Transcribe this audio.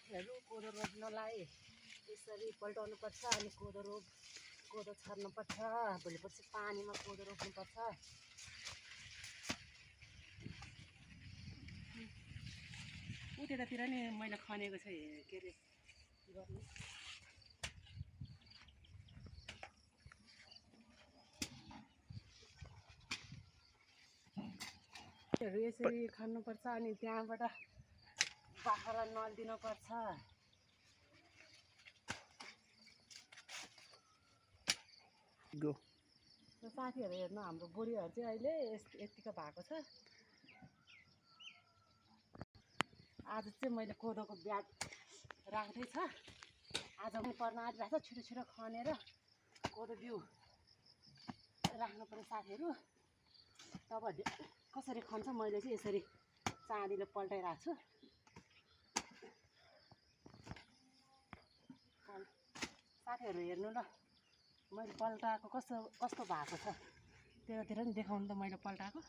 साथीहरू कोदो रोप्नलाई यसरी पल्टाउनुपर्छ अनि कोदो छर्नुपर्छ। भोलिपर्सि पानीमा कोदो रोप्नुपर्छ। उतितिर नि मैले खनेको छ के अरे गर्नु यसरी खन्नुपर्छ अनि त्यहाँबाट बाख्रालाई नलिदिनुपर्छ। साथीहरू हेर्नु हाम्रो बुढीहरू चाहिँ अहिले यतिको भएको छ। आज चाहिँ मैले कोदोको ब्याज राख्दैछ। आज पनि पर्न आँटिरहेको छ। छिटो छिटो खनेर कोदो बिउ राख्नुपर्ने साथीहरू। तपाईँहरूले कसरी खन्छ मैले चाहिँ यसरी चाँदीले पल्टाइरहेको छु। साथीहरू हेर्नु ल मैले पल्टाएको कस्तो भएको छ। त्यतातिर नि देखाउनु त मैले पल्टाएको।